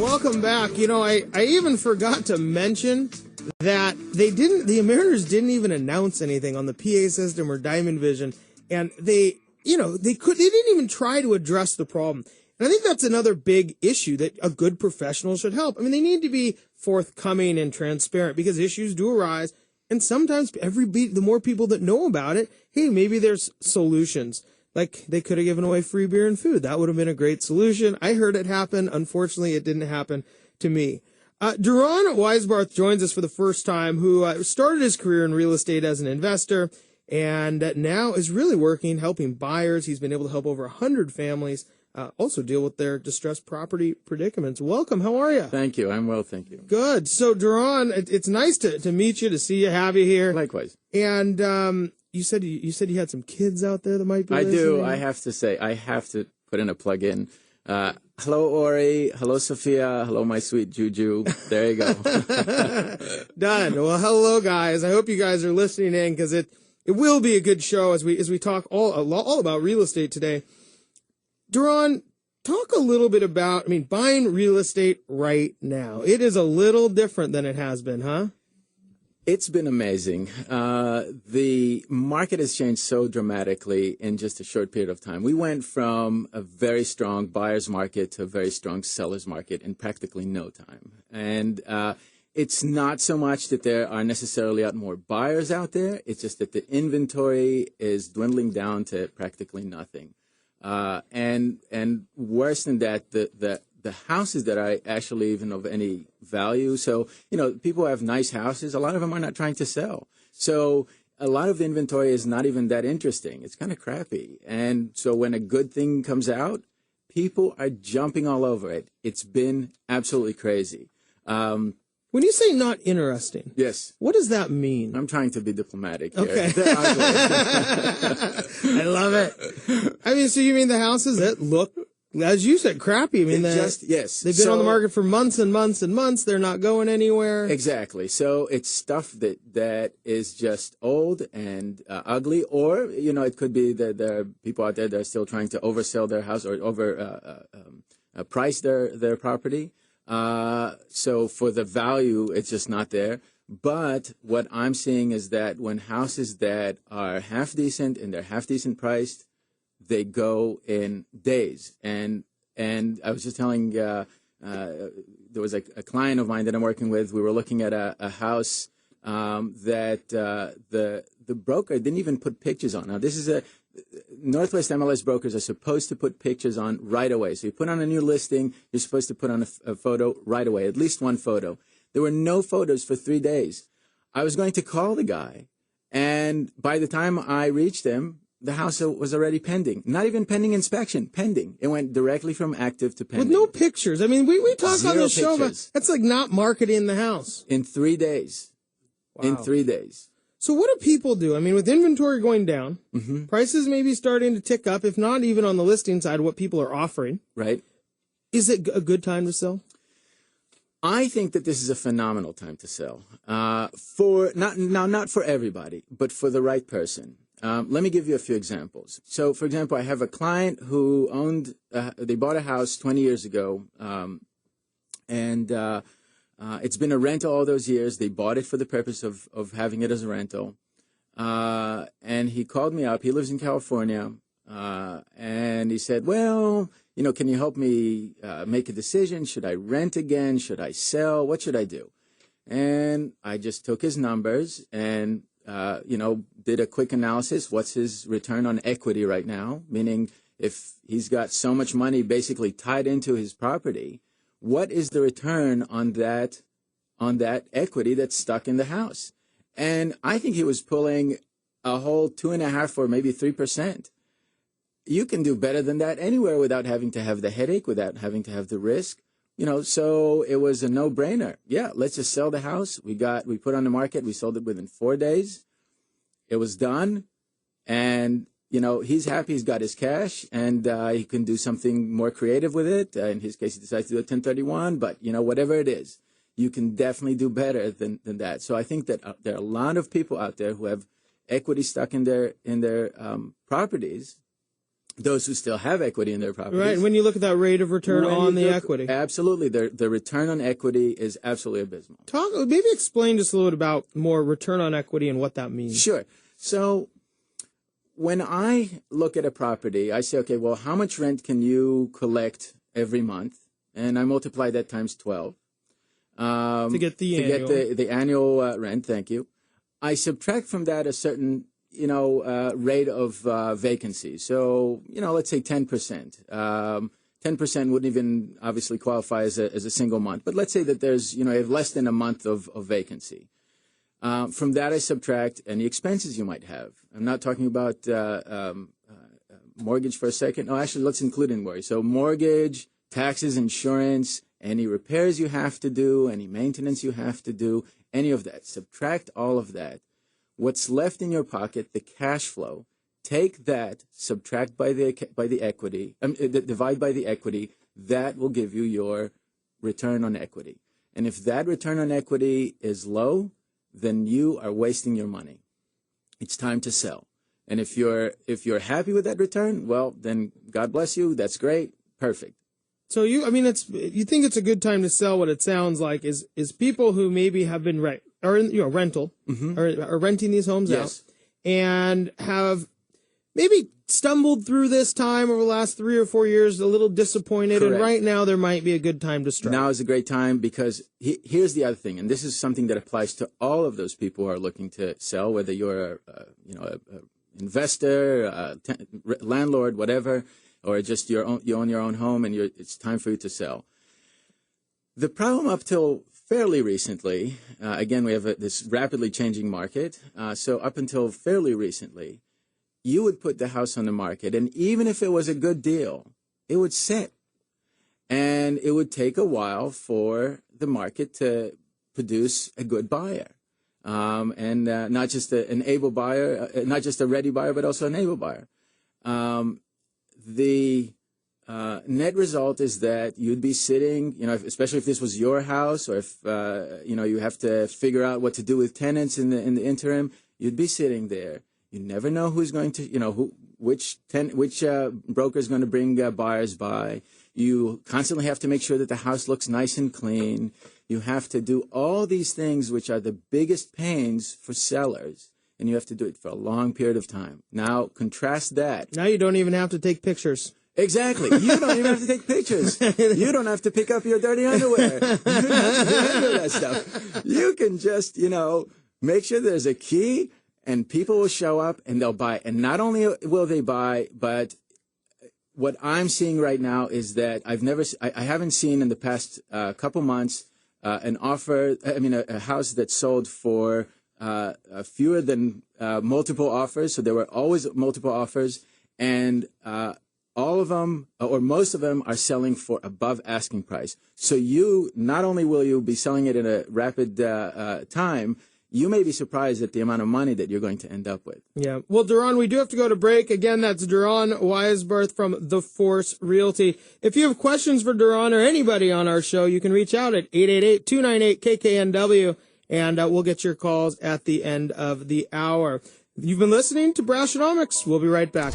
welcome back. You know, I even forgot to mention that the Mariners didn't even announce anything on the PA system or Diamond Vision, and they didn't even try to address the problem. And I think that's another big issue that a good professional should help. I mean, they need to be forthcoming and transparent because issues do arise, and sometimes the more people that know about it, hey, maybe there's solutions. Like, they could have given away free beer and food. That would have been a great solution. I heard it happen. Unfortunately, it didn't happen to me. Doron Weisbarth joins us for the first time, who started his career in real estate as an investor and now is really working, helping buyers. He's been able to help over 100 families also deal with their distressed property predicaments. Welcome. How are you? Thank you. I'm well, thank you. Good. So, Doron, it's nice to meet you, to see you, have you here. Likewise. And you said you had some kids out there that might be listening. I do. I have to say, I have to put in a plug-in. Hello, Ori. Hello, Sophia. Hello, my sweet Juju. There you go. Done. Well, hello, guys. I hope you guys are listening in because it will be a good show as we talk all about real estate today. Doron, talk a little bit about, buying real estate right now. It is a little different than it has been, huh? It's been amazing. The market has changed so dramatically in just a short period of time. We went from a very strong buyer's market to a very strong seller's market in practically no time. And it's not so much that there are necessarily more buyers out there. It's just that the inventory is dwindling down to practically nothing. And worse than that, the houses that are actually even of any value. So, people have nice houses. A lot of them are not trying to sell. So a lot of the inventory is not even that interesting. It's kind of crappy. And so when a good thing comes out, people are jumping all over it. It's been absolutely crazy. When you say not interesting, yes, what does that mean? I'm trying to be diplomatic here. Okay. I love it. So you mean the houses that look, as you said, crappy? Yes. They've been on the market for months and months and months. They're not going anywhere. Exactly. So it's stuff that is just old and ugly, or it could be that there are people out there that are still trying to oversell their house or price their property. So for the value, it's just not there. But what I'm seeing is that when houses that are half decent and they're half decent priced, they go in days. And I was just telling, there was a client of mine that I'm working with. We were looking at a house that the broker didn't even put pictures on. Now, this is Northwest MLS brokers are supposed to put pictures on right away. So you put on a new listing, you're supposed to put on a photo right away, at least one photo. There were no photos for 3 days. I was going to call the guy, and by the time I reached him, the house was already pending. Not even pending inspection, pending. It went directly from active to pending. With no pictures. We talk on the show about that's like not marketing the house. In 3 days. Wow. In 3 days. So what do people do? With inventory going down, mm-hmm. prices may be starting to tick up, if not even on the listing side, what people are offering. Right. Is it a good time to sell? I think that this is a phenomenal time to sell. Not for everybody, but for the right person. Let me give you a few examples. So, for example, I have a client who they bought a house 20 years ago, and it's been a rental all those years. They bought it for the purpose of having it as a rental. And he called me up. He lives in California. And he said, well, can you help me make a decision? Should I rent again? Should I sell? What should I do? And I just took his numbers and, did a quick analysis. What's his return on equity right now? Meaning if he's got so much money basically tied into his property, what is the return on that equity that's stuck in the house? And I think he was pulling a whole 2.5% or maybe 3%. You can do better than that anywhere without having to have the headache, without having to have the risk. So it was a no-brainer. Yeah, let's just sell the house. We put on the market. We sold it within 4 days. It was done. And, he's happy. He's got his cash, and he can do something more creative with it. In his case, he decides to do a 1031. But, whatever it is, you can definitely do better than that. So I think that there are a lot of people out there who have equity stuck in their properties. those who still have equity in their properties. Right, and when you look at that rate of return on the equity. Absolutely. The return on equity is absolutely abysmal. Maybe explain just a little bit about more return on equity and what that means. Sure. So when I look at a property, I say, okay, well, how much rent can you collect every month? And I multiply that times 12. To get the annual rent, thank you. I subtract from that a certain rate of vacancy. So, let's say 10%. 10% wouldn't even obviously qualify as a single month. But let's say that there's, you have less than a month of vacancy. From that, I subtract any expenses you might have. I'm not talking about mortgage for a second. No, actually, let's include inventory. So mortgage, taxes, insurance, any repairs you have to do, any maintenance you have to do, any of that. Subtract all of that. What's left in your pocket, the cash flow, take that, subtract by the equity, divide by the equity, that will give you your return on equity. And if that return on equity is low, then you are wasting your money. It's time to sell. And if you're happy with that return, well, then God bless you. That's great. Perfect. So you think it's a good time to sell. What it sounds like is people who maybe have been rental, are renting these homes out, and have maybe stumbled through this time over the last 3 or 4 years, a little disappointed. Correct. And right now there might be a good time to strike. Now is a great time because here's the other thing, and this is something that applies to all of those people who are looking to sell, whether you're a investor, landlord, whatever, or just you own your own home and it's time for you to sell. The problem up till fairly recently, again, we have this rapidly changing market. So up until fairly recently, you would put the house on the market, and even if it was a good deal, it would sit. And it would take a while for the market to produce a good buyer. And not just an able buyer, not just a ready buyer, but also an able buyer. The net result is that you'd be sitting, especially if this was your house, or if you have to figure out what to do with tenants in the interim, you'd be sitting there. You never know who's going to, which broker is going to bring buyers by. You constantly have to make sure that the house looks nice and clean. You have to do all these things, which are the biggest pains for sellers. And you have to do it for a long period of time. Now, contrast that. Now you don't even have to take pictures. Exactly. You don't even have to take pictures. You don't have to pick up your dirty underwear. You don't have to do any of that stuff. You can just, make sure there's a key, and people will show up and they'll buy. And not only will they buy, but what I'm seeing right now is that I haven't seen in the past couple months a house that sold for fewer than multiple offers. So there were always multiple offers, and all of them, or most of them, are selling for above asking price. So not only will you be selling it in a rapid time, you may be surprised at the amount of money that you're going to end up with. Yeah. Well, Doron, we do have to go to break. Again, that's Doron Weisbarth from The Force Realty. If you have questions for Doron or anybody on our show, you can reach out at 888-298-KKNW, and we'll get your calls at the end of the hour. You've been listening to Brashenomics. We'll be right back.